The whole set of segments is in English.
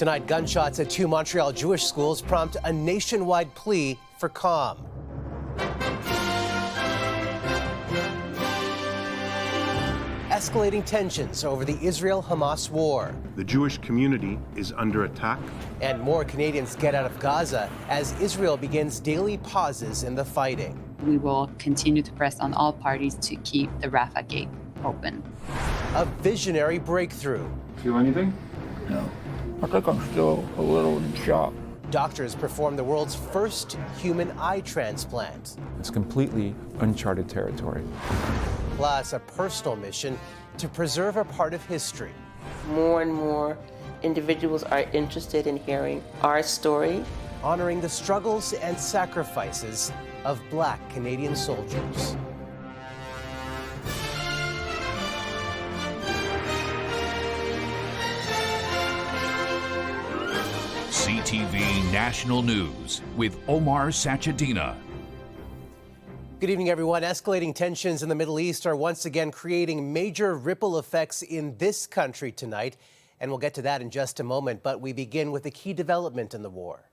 Tonight, gunshots at 2 Montreal Jewish schools prompt a nationwide plea for calm. Escalating tensions over the Israel-Hamas war. The Jewish community is under attack. And more Canadians get out of Gaza as Israel begins daily pauses in the fighting. We will continue to press on all parties to keep the Rafah gate open. A visionary breakthrough. Feel anything? No. I think I'm still a little in shock. Doctors perform the world's first human eye transplant. It's completely uncharted territory. Plus, a personal mission to preserve a part of history. More and more individuals are interested in hearing our story, honoring the struggles and sacrifices of Black Canadian soldiers. CTV National News with Omar Sachedina. Good evening, everyone. Escalating tensions in the Middle East are once again creating major ripple effects in this country tonight, and we'll get to that in just a moment, but we begin with a key development in the war.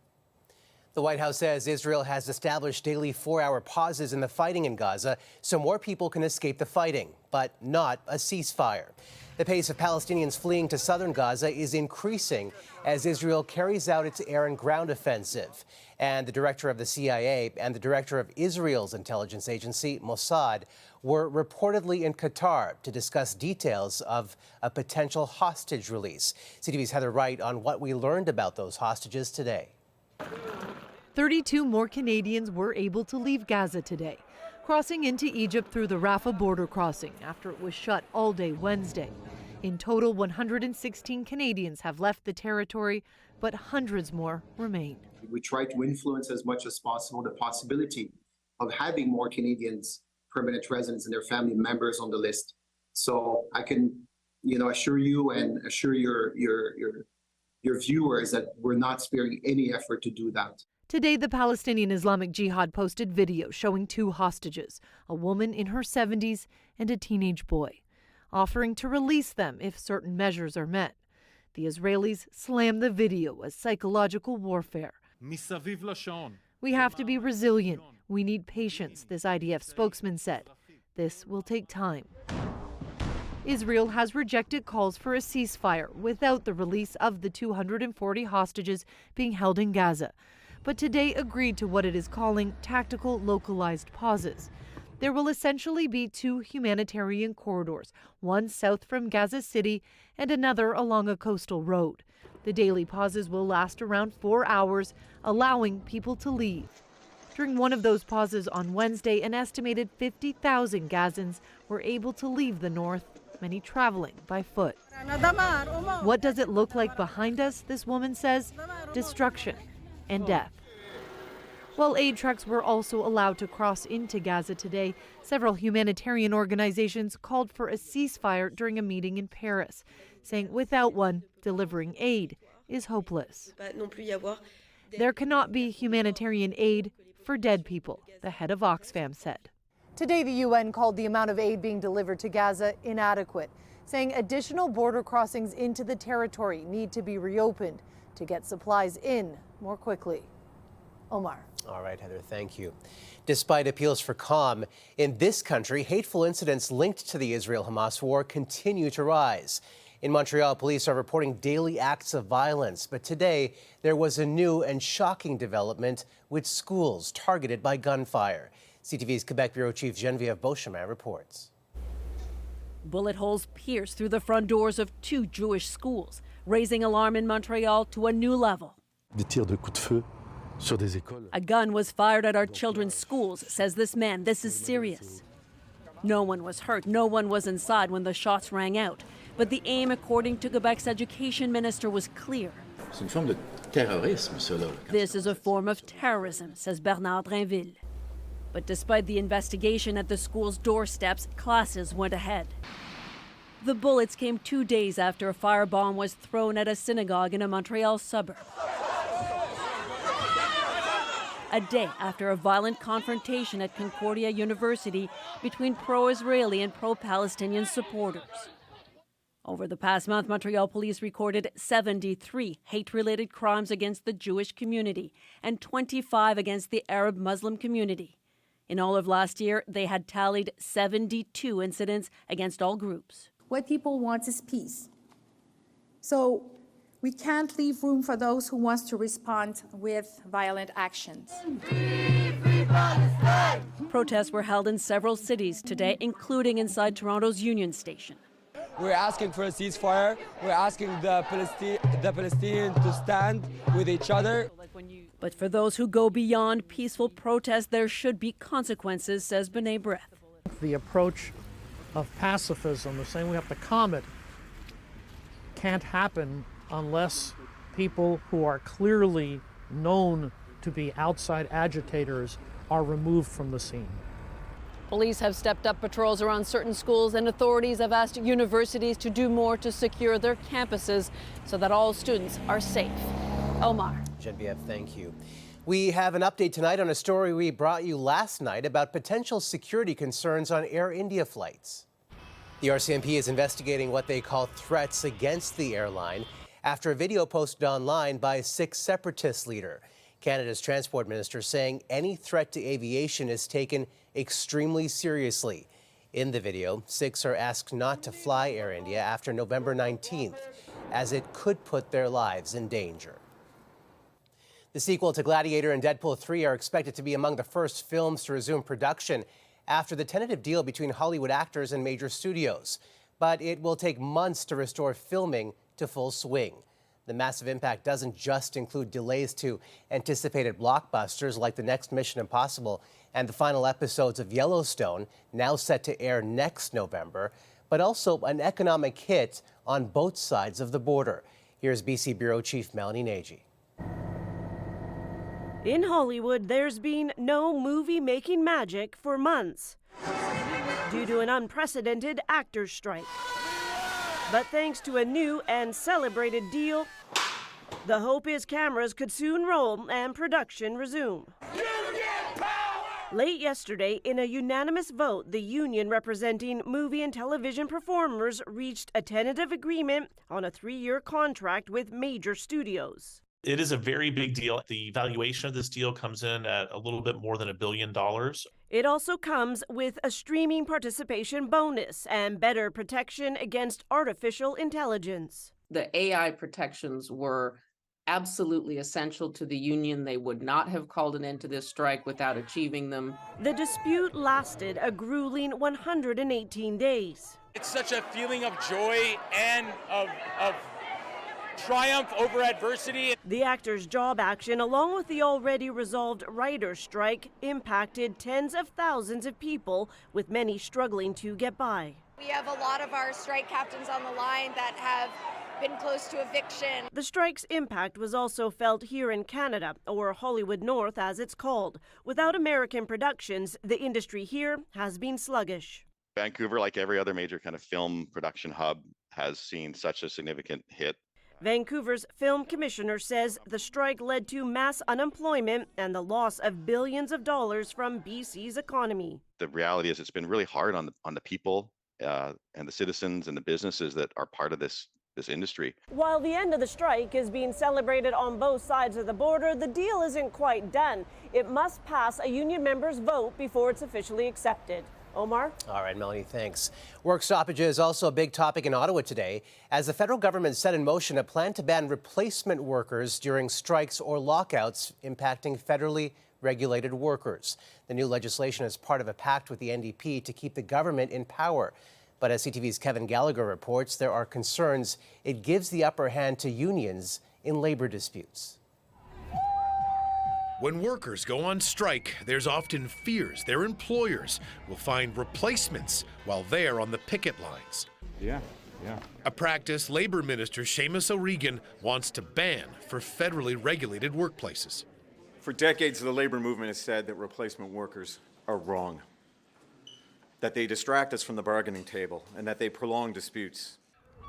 The White House says Israel has established daily 4-hour pauses in the fighting in Gaza so more people can escape the fighting, but not a ceasefire. The pace of Palestinians fleeing to southern Gaza is increasing as Israel carries out its air and ground offensive. And the director of the CIA and the director of Israel's intelligence agency, Mossad, were reportedly in Qatar to discuss details of a potential hostage release. CTV's Heather Wright on what we learned about those hostages today. 32 more Canadians were able to leave Gaza today, crossing into Egypt through the Rafah border crossing after it was shut all day Wednesday. In total, 116 Canadians have left the territory, but hundreds more remain. We try to influence as much as possible the possibility of having more Canadians, permanent residents and their family members on the list. So I can, assure you and assure your viewers that we're not sparing any effort to do that. Today, the Palestinian Islamic Jihad posted video showing 2 hostages, a woman in her 70s and a teenage boy, offering to release them if certain measures are met. The Israelis slammed the video as psychological warfare. We have to be resilient. We need patience, this IDF spokesman said. This will take time. Israel has rejected calls for a ceasefire without the release of the 240 hostages being held in Gaza, but today agreed to what it is calling tactical localized pauses. There will essentially be 2 humanitarian corridors, one south from Gaza City and another along a coastal road. The daily pauses will last around 4 hours, allowing people to leave. During one of those pauses on Wednesday, an estimated 50,000 Gazans were able to leave the north, many traveling by foot. What does it look like behind us, this woman says? Destruction and death. While aid trucks were also allowed to cross into Gaza today, several humanitarian organizations called for a ceasefire during a meeting in Paris, saying without one, delivering aid is hopeless. There cannot be humanitarian aid for dead people, the head of Oxfam said. Today, the UN called the amount of aid being delivered to Gaza inadequate, saying additional border crossings into the territory need to be reopened to get supplies in more quickly. Omar. All right, Heather, thank you. Despite appeals for calm, in this country, hateful incidents linked to the Israel-Hamas war continue to rise. In Montreal, police are reporting daily acts of violence, but today there was a new and shocking development with schools targeted by gunfire. CTV's Quebec Bureau Chief Geneviève Beauchemin reports. Bullet holes pierced through the front doors of 2 Jewish schools, raising alarm in Montreal to a new level. A gun was fired at our children's schools, says this man. This is serious. No one was hurt. No one was inside when the shots rang out. But the aim, according to Quebec's education minister, was clear. This is a form of terrorism, says Bernard Drainville. But despite the investigation at the school's doorsteps, classes went ahead. The bullets came 2 days after a firebomb was thrown at a synagogue in a Montreal suburb. A day after a violent confrontation at Concordia University between pro-Israeli and pro-Palestinian supporters. Over the past month, Montreal police recorded 73 hate-related crimes against the Jewish community and 25 against the Arab Muslim community. In all of last year, they had tallied 72 incidents against all groups. What people want is peace. So we can't leave room for those who want to respond with violent actions. Protests were held in several cities today, including inside Toronto's Union Station. We're asking for a ceasefire. We're asking the Palestinians to stand with each other. But for those who go beyond peaceful protest, there should be consequences, says B'nai B'rith. The approach of pacifism, the saying we have to calm it, can't happen unless people who are clearly known to be outside agitators are removed from the scene. Police have stepped up patrols around certain schools, and authorities have asked universities to do more to secure their campuses so that all students are safe. Omar. Genevieve, thank you. We have an update tonight on a story we brought you last night about potential security concerns on Air India flights. The RCMP is investigating what they call threats against the airline after a video posted online by a Sikh separatist leader. Canada's transport minister saying any threat to aviation is taken extremely seriously. In the video, Sikhs are asked not to fly Air India after November 19th, as it could put their lives in danger. The sequel to Gladiator and Deadpool 3 are expected to be among the first films to resume production after the tentative deal between Hollywood actors and major studios. But it will take months to restore filming to full swing. The massive impact doesn't just include delays to anticipated blockbusters like the next Mission Impossible and the final episodes of Yellowstone, now set to air next November, but also an economic hit on both sides of the border. Here's BC Bureau Chief Melanie Nagy. In Hollywood, there's been no movie-making magic for months due to an unprecedented actors' strike. But thanks to a new and celebrated deal, the hope is cameras could soon roll and production resume. Late yesterday, in a unanimous vote, the union representing movie and television performers reached a tentative agreement on a 3-year contract with major studios. It is a very big deal. The valuation of this deal comes in at a little bit more than $1 billion. It also comes with a streaming participation bonus and better protection against artificial intelligence. The AI protections were absolutely essential to the union. They would not have called an end to this strike without achieving them. The dispute lasted a grueling 118 days. It's such a feeling of joy and of triumph over adversity. The actors' job action, along with the already resolved writers' strike, impacted tens of thousands of people, with many struggling to get by. We have a lot of our strike captains on the line that have been close to eviction. The strike's impact was also felt here in Canada, or Hollywood North as it's called. Without American productions, the industry here has been sluggish. Vancouver, like every other major kind of film production hub, has seen such a significant hit. Vancouver's film commissioner says the strike led to mass unemployment and the loss of billions of dollars from BC's economy. The reality is it's been really hard on the people and the citizens and the businesses that are part of this industry. While the end of the strike is being celebrated on both sides of the border, the deal isn't quite done. It must pass a union member's vote before it's officially accepted. Omar? All right, Melanie, thanks. Work stoppages also a big topic in Ottawa today, as the federal government set in motion a plan to ban replacement workers during strikes or lockouts impacting federally regulated workers. The new legislation is part of a pact with the NDP to keep the government in power. But as CTV's Kevin Gallagher reports, there are concerns it gives the upper hand to unions in labor disputes. When workers go on strike, there's often fears their employers will find replacements while they're on the picket lines. Yeah. A practice Labor Minister Seamus O'Regan wants to ban for federally regulated workplaces. For decades, the labor movement has said that replacement workers are wrong, that they distract us from the bargaining table, and that they prolong disputes.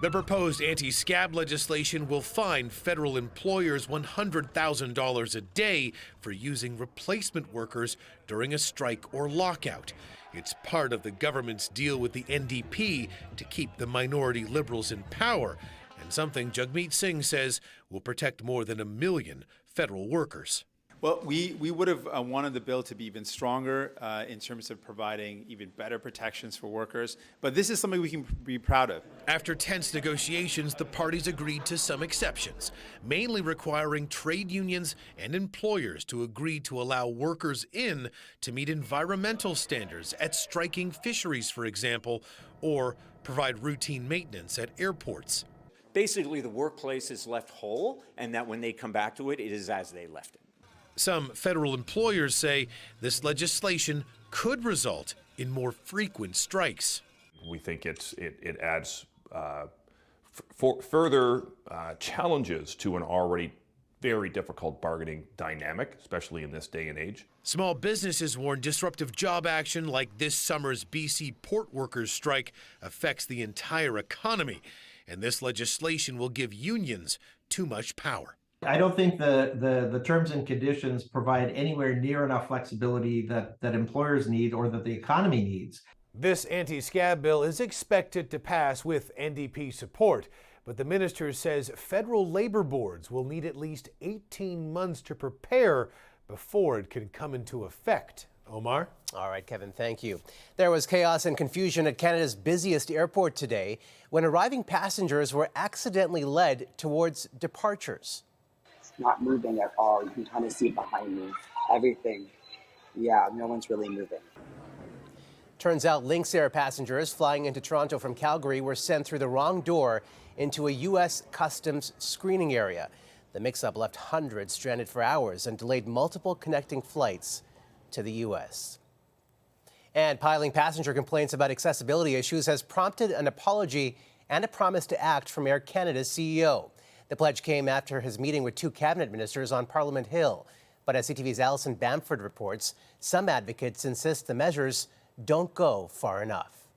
The proposed anti-scab legislation will fine federal employers $100,000 a day for using replacement workers during a strike or lockout. It's part of the government's deal with the NDP to keep the minority liberals in power, and something Jagmeet Singh says will protect more than 1 million federal workers. Well, we would have wanted the bill to be even stronger in terms of providing even better protections for workers, but this is something we can be proud of. After tense negotiations, the parties agreed to some exceptions, mainly requiring trade unions and employers to agree to allow workers in to meet environmental standards at striking fisheries, for example, or provide routine maintenance at airports. Basically, the workplace is left whole, and that when they come back to it, it is as they left it. Some federal employers say this legislation could result in more frequent strikes. We think it adds further challenges to an already very difficult bargaining dynamic, especially in this day and age. Small businesses warn disruptive job action like this summer's BC port workers strike affects the entire economy, and this legislation will give unions too much power. I don't think the terms and conditions provide anywhere near enough flexibility that employers need or that the economy needs. This anti-scab bill is expected to pass with NDP support, but the minister says federal labor boards will need at least 18 months to prepare before it can come into effect. Omar? All right, Kevin, thank you. There was chaos and confusion at Canada's busiest airport today when arriving passengers were accidentally led towards departures. Not moving at all. You can kind of see behind me. Everything. Yeah, no one's really moving. Turns out Lynx Air passengers flying into Toronto from Calgary were sent through the wrong door into a U.S. Customs screening area. The mix-up left hundreds stranded for hours and delayed multiple connecting flights to the U.S. And piling passenger complaints about accessibility issues has prompted an apology and a promise to act from Air Canada's CEO. The pledge came after his meeting with 2 cabinet ministers on Parliament Hill. But as CTV's Alison Bamford reports, some advocates insist the measures don't go far enough.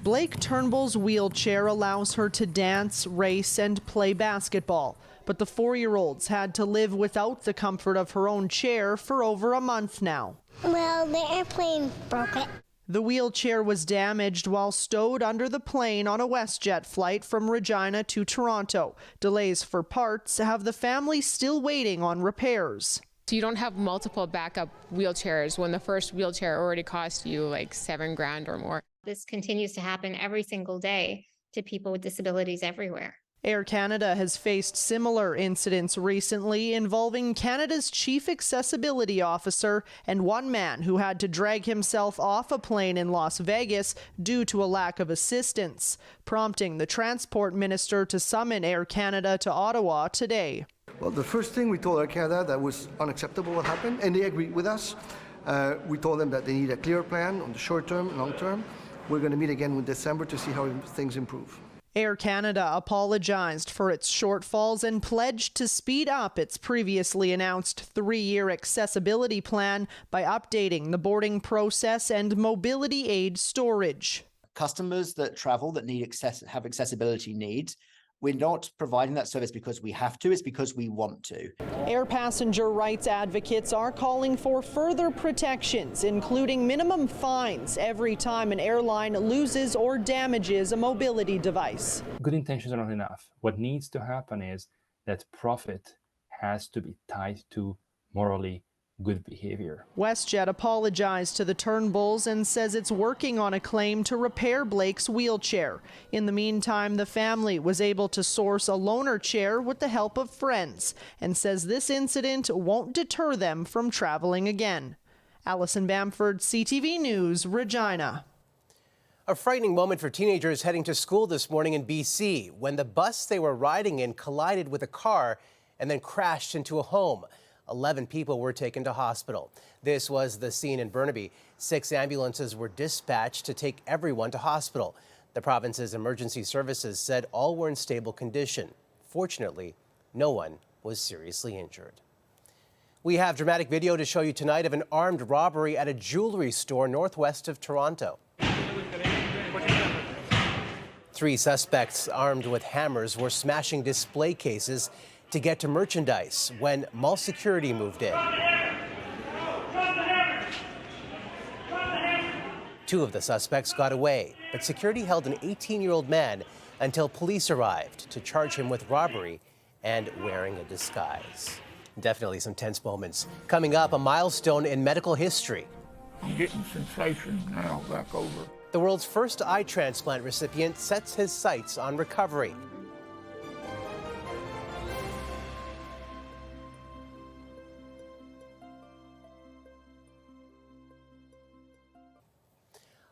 Blake Turnbull's wheelchair allows her to dance, race, and play basketball. But the 4-year-old's had to live without the comfort of her own chair for over a month now. Well, the airplane broke it. The wheelchair was damaged while stowed under the plane on a WestJet flight from Regina to Toronto. Delays for parts have the family still waiting on repairs. So you don't have multiple backup wheelchairs when the first wheelchair already cost you like $7,000 or more. This continues to happen every single day to people with disabilities everywhere. Air Canada has faced similar incidents recently involving Canada's chief accessibility officer and one man who had to drag himself off a plane in Las Vegas due to a lack of assistance, prompting the transport minister to summon Air Canada to Ottawa today. Well, the first thing we told Air Canada that was unacceptable what happened, and they agreed with us. We told them that they need a clear plan on the short term and long term. We're going to meet again in December to see how things improve. Air Canada apologized for its shortfalls and pledged to speed up its previously announced 3-year accessibility plan by updating the boarding process and mobility aid storage. Customers that travel that have accessibility needs, we're not providing that service because we have to, it's because we want to. Air passenger rights advocates are calling for further protections, including minimum fines every time an airline loses or damages a mobility device. Good intentions are not enough. What needs to happen is that profit has to be tied to morally good behavior. WestJet apologized to the Turnbulls and says it's working on a claim to repair Blake's wheelchair. In the meantime, the family was able to source a loaner chair with the help of friends and says this incident won't deter them from traveling again. Alison Bamford, CTV News, Regina. A frightening moment for teenagers heading to school this morning in BC when the bus they were riding in collided with a car and then crashed into a home. 11 people were taken to hospital. This was the scene in Burnaby. 6 ambulances were dispatched to take everyone to hospital. The province's emergency services said all were in stable condition. Fortunately, no one was seriously injured. We have dramatic video to show you tonight of an armed robbery at a jewelry store northwest of Toronto. 3 suspects armed with hammers were smashing display cases to get to merchandise when mall security moved in. 2 of the suspects got away, but security held an 18-year-old man until police arrived to charge him with robbery and wearing a disguise. Definitely some tense moments. Coming up, a milestone in medical history. I'm getting sensation now back over. The world's first eye transplant recipient sets his sights on recovery.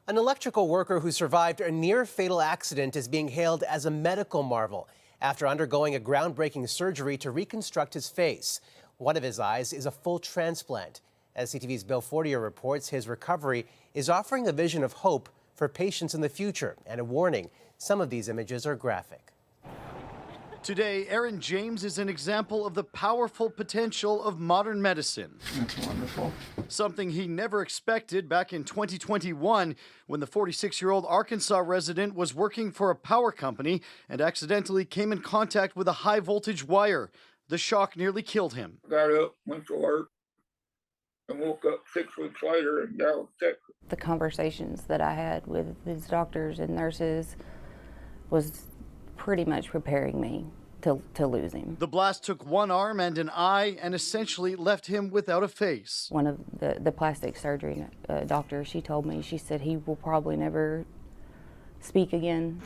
An electrical worker who survived a near-fatal accident is being hailed as a medical marvel after undergoing a groundbreaking surgery to reconstruct his face. One of his eyes is a full transplant. As CTV's Bill Fortier reports, his recovery is offering a vision of hope for patients in the future and a warning. Some of these images are graphic. Today, Aaron James is an example of the powerful potential of modern medicine. That's wonderful. Something he never expected back in 2021 when the 46-year-old Arkansas resident was working for a power company and accidentally came in contact with a high-voltage wire. The shock nearly killed him. Got up, went to work, and woke up 6 weeks later in Dallas, Texas. The conversations that I had with these doctors and nurses was pretty much preparing me to lose him. The blast took one arm and an eye and essentially left him without a face. One of the plastic surgery doctor, she told me, she said he will probably never speak again.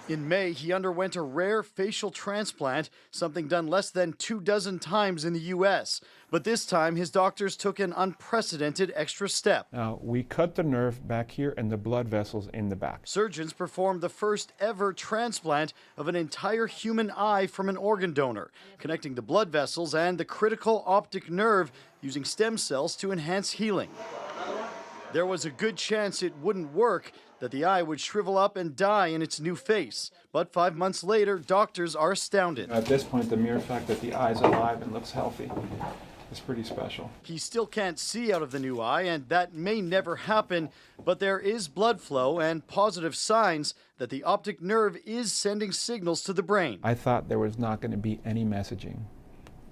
In May, he underwent a rare facial transplant, something done less than 24 times in the U.S. But this time, his doctors took an unprecedented extra step. We cut the nerve back here and the blood vessels in the back. Surgeons performed the first ever transplant of an entire human eye from an organ donor, connecting the blood vessels and the critical optic nerve using stem cells to enhance healing. There was a good chance it wouldn't work, that the eye would shrivel up and die in its new face. But 5 months later, doctors are astounded. At this point, the mere fact that the eye's alive and looks healthy is pretty special. He still can't see out of the new eye, and that may never happen, but there is blood flow and positive signs that the optic nerve is sending signals to the brain. I thought there was not going to be any messaging.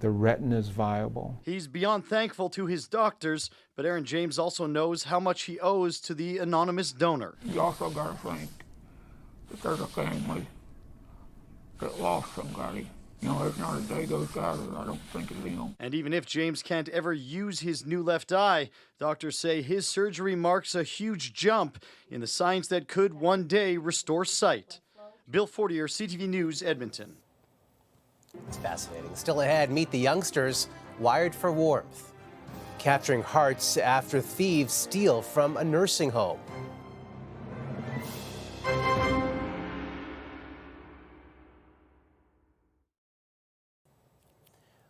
The retina is viable. He's beyond thankful to his doctors, but Aaron James also knows how much he owes to the anonymous donor. You also got to think that there's a family that lost somebody. You know, there's not a day goes by that I don't think of them. And even if James can't ever use his new left eye, doctors say his surgery marks a huge jump in the science that could one day restore sight. Bill Fortier, CTV News, Edmonton. It's fascinating. Still ahead, meet the youngsters wired for warmth, capturing hearts after thieves steal from a nursing home.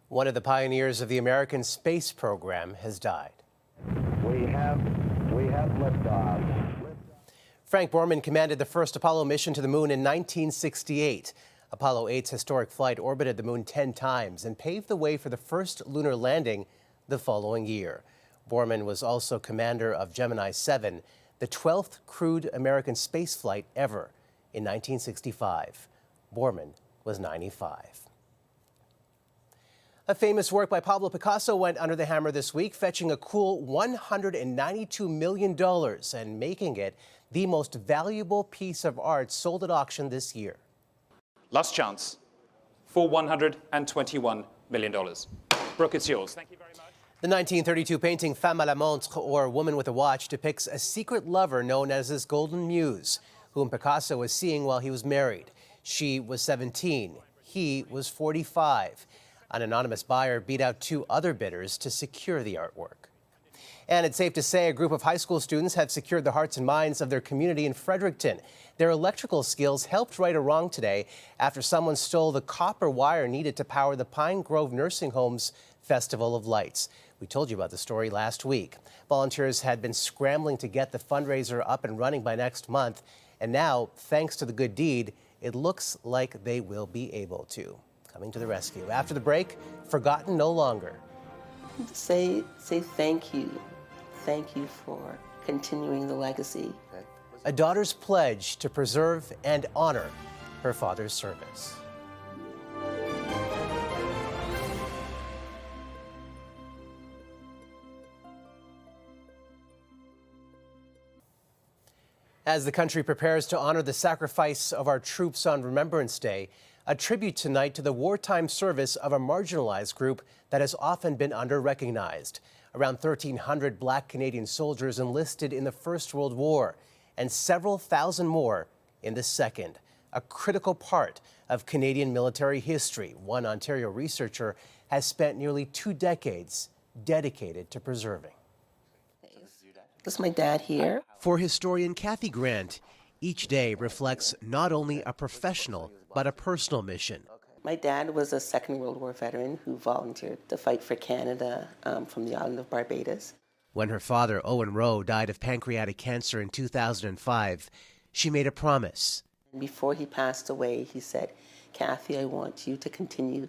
One of the pioneers of the American space program has died. We have liftoff. Frank Borman commanded the first Apollo mission to the moon in 1968. Apollo 8's historic flight orbited the moon 10 times and paved the way for the first lunar landing the following year. Borman was also commander of Gemini 7, the 12th crewed American spaceflight ever in 1965. Borman was 95. A famous work by Pablo Picasso went under the hammer this week, fetching a cool $192 million and making it the most valuable piece of art sold at auction this year. Last chance for $121 million. Brooke, it's yours. Thank you very much. The 1932 painting Femme à la Montre, or Woman with a Watch, depicts a secret lover known as his Golden Muse, whom Picasso was seeing while he was married. She was 17. He was 45. An anonymous buyer beat out 2 other bidders to secure the artwork. And it's safe to say a group of high school students have secured the hearts and minds of their community in Fredericton. Their electrical skills helped right a wrong today after someone stole the copper wire needed to power the Pine Grove Nursing Home's Festival of Lights. We told you about the story last week. Volunteers had been scrambling to get the fundraiser up and running by next month. And now, thanks to the good deed, it looks like they will be able to. Coming to the rescue. After the break, forgotten no longer. Say thank you. Thank you for continuing the legacy a daughter's pledge to preserve and honor her father's service. As the country prepares to honor the sacrifice of our troops on Remembrance Day, a tribute tonight to the wartime service of a marginalized group that has often been under-recognized. Around 1,300 Black Canadian soldiers enlisted in the First World War and several thousand more in the Second, a critical part of Canadian military history. One Ontario researcher has spent nearly 2 decades dedicated to preserving. This is my dad here. For historian Kathy Grant, each day reflects not only a professional, but a personal mission. My dad was a Second World War veteran who volunteered to fight for Canada from the island of Barbados. When her father, Owen Rowe, died of pancreatic cancer in 2005, she made a promise. Before he passed away, he said, "Kathy, I want you to continue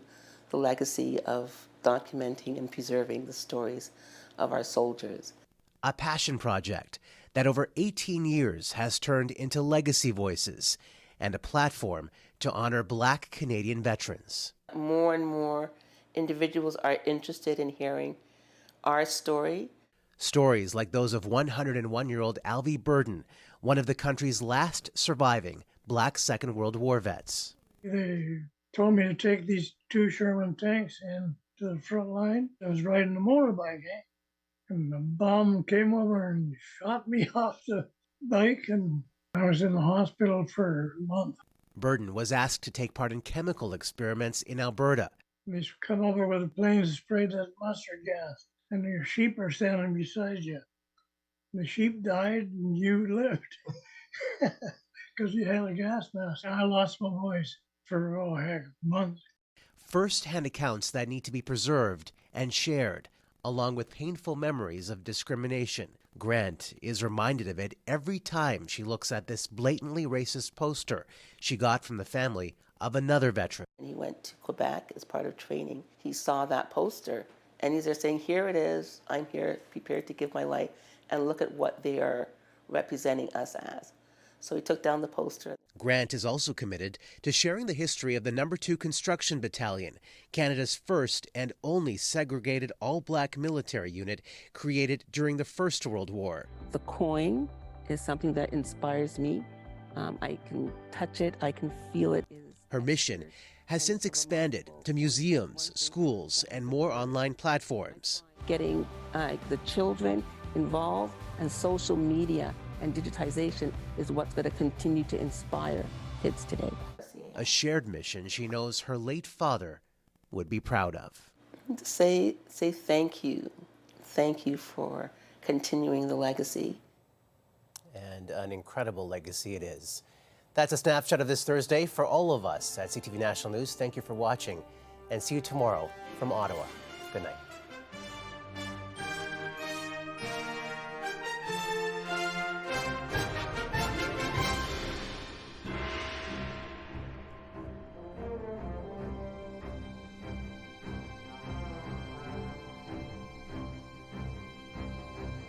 the legacy of documenting and preserving the stories of our soldiers." A passion project that over 18 years has turned into Legacy Voices and a platform to honor Black Canadian veterans. More and more individuals are interested in hearing our story. Stories like those of 101-year-old Alvy Burden, one of the country's last surviving Black Second World War vets. They told me to take these 2 Sherman tanks in to the front line. I was riding a motorbike, and the bomb came over and shot me off the bike, and I was in the hospital for a month. Burden was asked to take part in chemical experiments in Alberta. They come over with a plane and sprayed that mustard gas, and your sheep are standing beside you. The sheep died and you lived because you had a gas mask. I lost my voice for, months. First-hand accounts that need to be preserved and shared, along with painful memories of discrimination. Grant is reminded of it every time she looks at this blatantly racist poster she got from the family of another veteran. He went to Quebec as part of training. He saw that poster, and he's there saying, "Here it is. I'm here, prepared to give my life, and look at what they are representing us as." So he took down the poster. Grant is also committed to sharing the history of the No. 2 Construction Battalion, Canada's first and only segregated all-Black military unit created during the First World War. The coin is something that inspires me. I can touch it, I can feel it. Her mission has since expanded to museums, schools, and more online platforms. Getting the children involved, and social media and digitization is what's going to continue to inspire kids today. A shared mission she knows her late father would be proud of. Say thank you. Thank you for continuing the legacy. And an incredible legacy it is. That's a snapshot of this Thursday for all of us at CTV National News. Thank you for watching, and see you tomorrow from Ottawa. Good night.